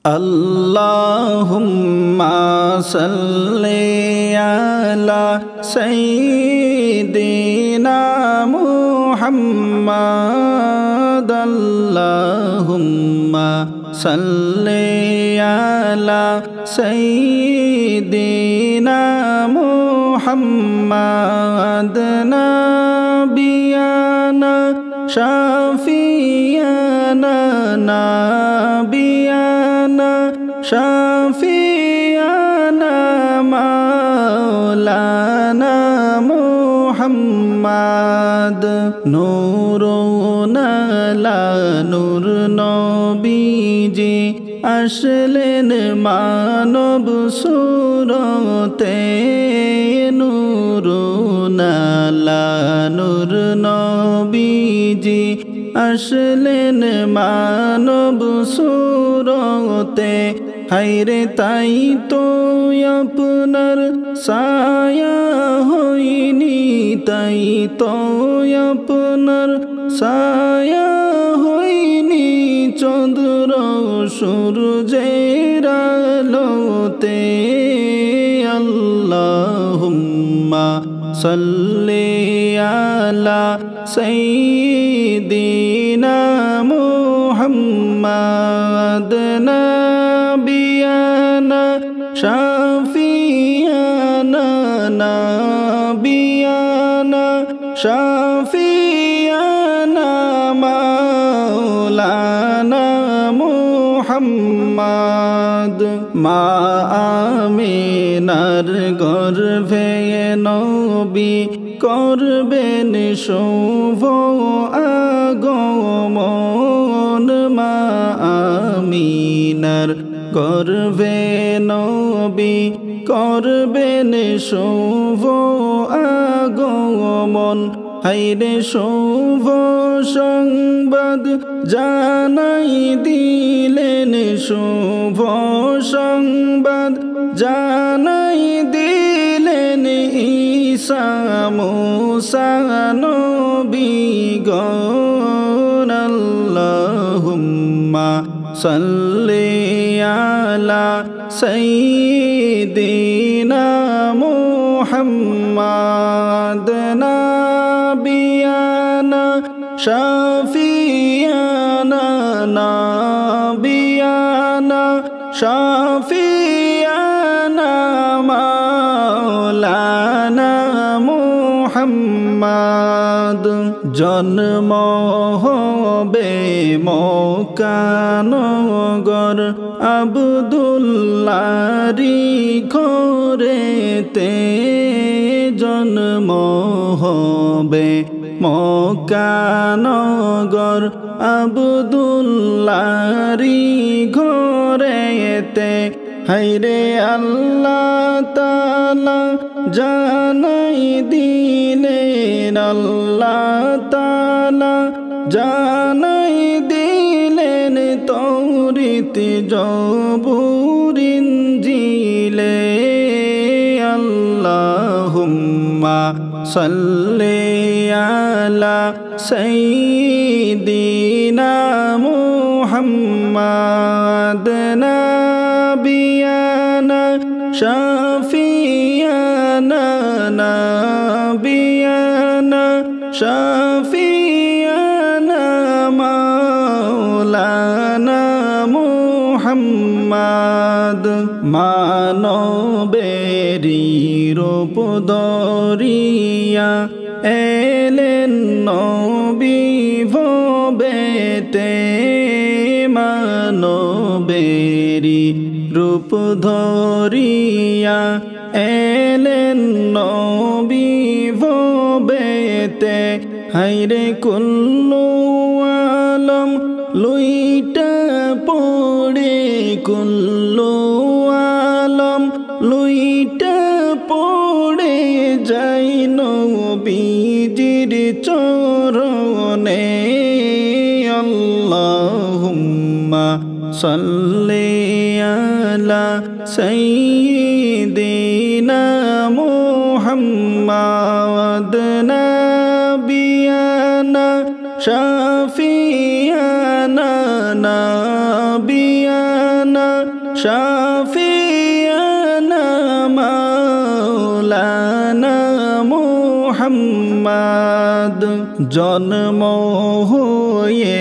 Allahumma salli ala Sayyidina Muhammad. Allahumma salli ala Sayyidina Muhammad. Nabiyana Shafiyana Nabiyana Shafiyana Maulana Muhammad. Nurun ala nur নবীজি আসলেন মানব সুরতে। নূরুন আলা নূর নবীজি আসলেন মানব সুরতে। হায়রে তাই তো আপনার ছায়া হইনি, তাই তো আপনার ছায়া হইনি চন্দ্র সূর্যের আলোতে। আল্লাহুম্মা সাল্লি আলা সাইয়্যিদিনা মুহাম্মাদ। নাবিয়ানা শাফিয়ানা নাবিয়ানা শাফিয়ানা মাওলানা মুহাম্মাদ। মা আমিনার গর্ভে নবী করবেন শুভ আগমন। মা আমিনার গর্ভে নবী করবেন শুভ আগমন। হায়রে শুভ সংবাদ জানাই দিলেন, শুভ সংবাদ জানাই দিলেন ঈসা মুসা নবীগণ। আল্লাহুম্মা সাল্লি আলা সাইয়্যিদিনা মুহাম্মাদ। নাবিয়ানা শাফিয়ানা নাবিয়ানা শাফিয়ানা মাওলানা মুহাম্মাদ। জন্ম হবে মক্কানগর আব্দুল্লাহরি ঘরেতে। জন্ম হবে মক্কানগর আব্দুল্লাহরি ঘরেতে। হায়রে আল্লাহ তাআলা জানাই দিলেন, আল্লাহ তাআলা জানাই দিলেন তাওরাত জবুর ইনজিলে। আল্লাহুম্মা সাল্লি আলা সাইয়্যিদিনা মুহাম্মাদ। নাবিয়ানা শাফিয়ানা নাবিয়ানা শাফিয়ানা মাওলানা মুহাম্মাদ। মানবেরি রূপ ধরিয়া এলেন নবী ভবেতে। মানবেরি রূপ ধরিয়া এলেন নবী ভবেতে। হায়রে কুল্লু আলম লুইটা পড়ে, কুল্লু আলম লুইটা পড়ে যাই নবীজির চরণে। আল্লাহুম্মা সাল্লি আলা সাইয়্যিদিনা মুহাম্মাদ। নাবিয়ানা শাফিয়ানা নাবিয়ানা শাফিয়ানা মাওলানা মুহাম্মদ জন্ম হয়ে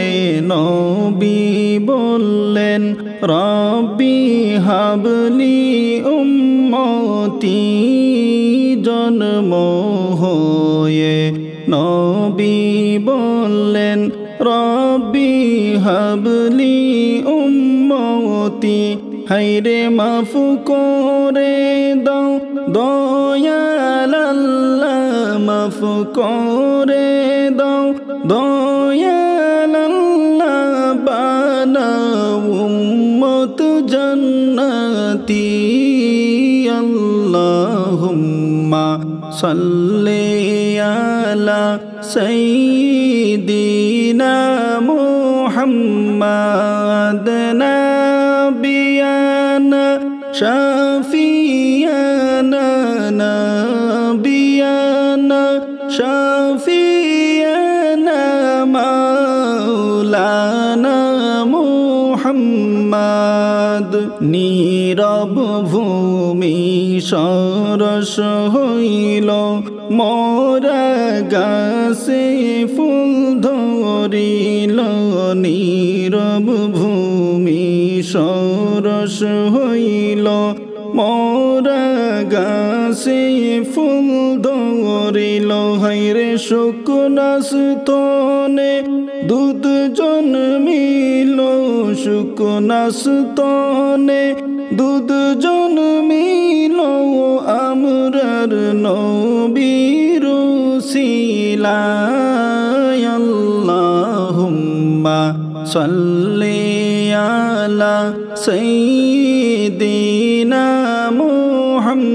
নবী বললেন রব্বি হাবলি উম্মতি জন্ম হয়ে নবী বললেন রব্বি হাবলি উম্মতি হায়রে মাফ করে দাও দয়াল আল্লাহ মাফ করে দাও দয়াল আল্লাহ বানাও উম্মত জান্নাতি আল্লাহুম্মা সাল্লি আলা সাইয়্যিদিনা মুহাম্মাদ নাবিয়ানা শাফিয়ানা নাবিয়ানা শাফিয়ানা মাওলানা মুহাম্মদ নীরব ভূমি সরস হইল মোরা গাছে ফুল ধরিল নীরব ভূমি সরস হইল মোরা গাছে ফুল ধরিল হায়রে শুকনা স্তনে দুধ জন্মিল শুকনা স্তনে দুধ জন্মিল আমরার নবীর উসিলায় আল্লাহুম্মা সাল্লি আলা সাইয়্যিদিনা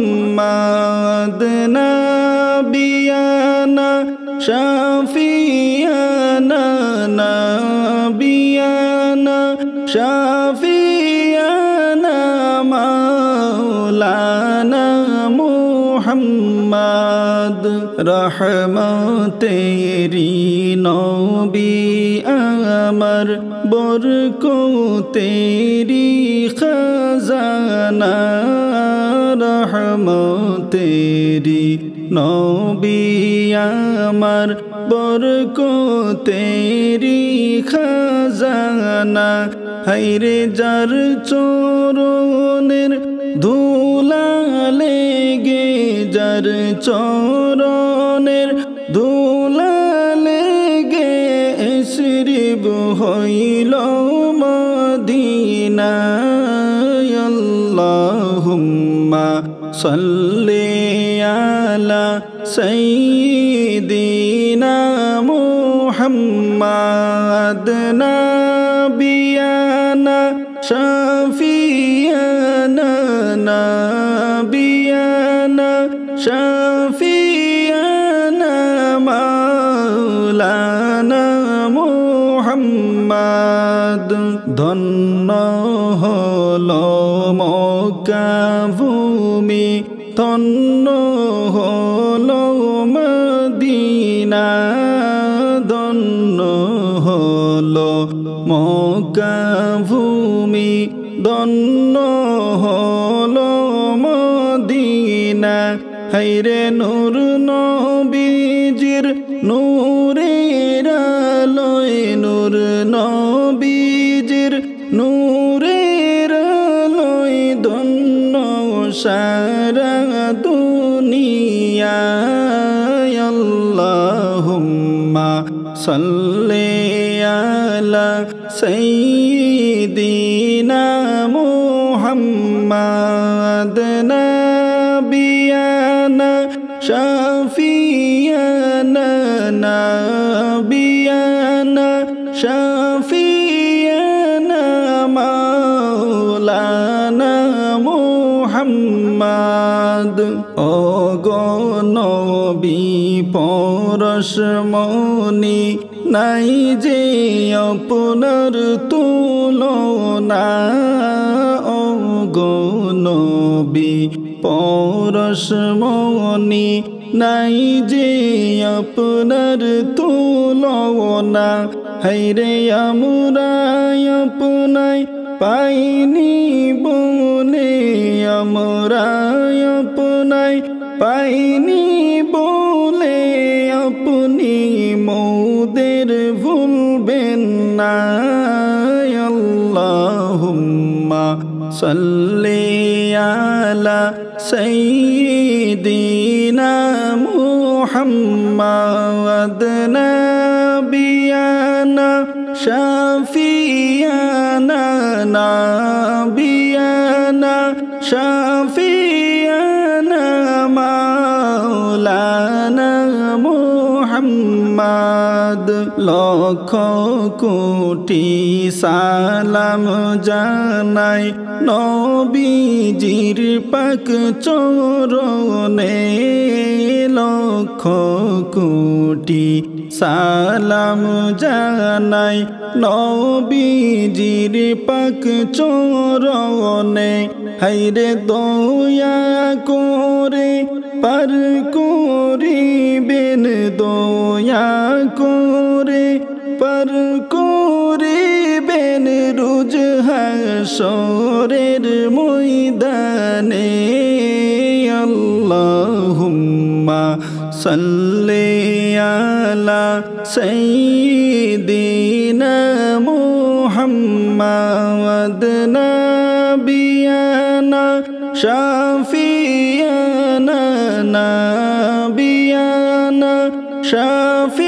মুহাম্মাদ নাবিয়ানা শাফিয়ানা নাবিয়ানা শাফিয়ানা মাওলানা মুহাম্মদ রহমতেরি নবী আমার বরকতেরি খাজানা রহমতেরি নবী আমার বরকতেরি খাজানা হায়রে যার চরণের ধুলা লেগে যার চরণের ধুলা লেগে এসরিব হইল মদিনায় আল্লাহুম্মা সাল্লি আলা সাইয়্যিদিনা মুহাম্মাদ নাবিয়ানা শাফিয়ানা নাবিয়ানা শাফিয়ানা মাওলানা মুহাম্মদ ধন্য হলো মক্কা ভূমি ধন্য হলো মদিনা ধন্য হলো মক্কা ভূমি ধন্য হলো মদিনা হায়রে নূর নবীজির নূরের আলোয় নূর নবীজির নূরের আলোয় ধন্য সারা দুনিয়া আল্লাহুম্মা সাল্লি আলা সাইয়্যিদিনা মুহাম্মাদ নাবিয়ানা শাফিয়ানা নাবিয়ানা শাফিয়ানা মাওলানা মুহাম্মদ ও গো নবী পরশমণি নাই যে আপনার তুলনা ও গো নবী পরশমণি নাই যে আপনার তুলনা হায়রে আমরা আপনায় পাইনি صلي على سيدنا محمد نبينا شفيعنا نبينا شفيعنا مولانا محمد লক্ষ কোটি সালাম জানাই নবীজির পাক চরণে লক্ষ কোটি সালাম জানাই নবীজির পাক চরণে হায়রে দয়া করে পার করিবেন দয়া করে পার করিবেন রোজ হাসরের ময়দানে আল্লাহুম্মা সাল্লি আলা সাইয়্যিদিনা মুহাম্মাদ নাবিয়ানা শাফিয়ানা নাবিয়ানা শাফি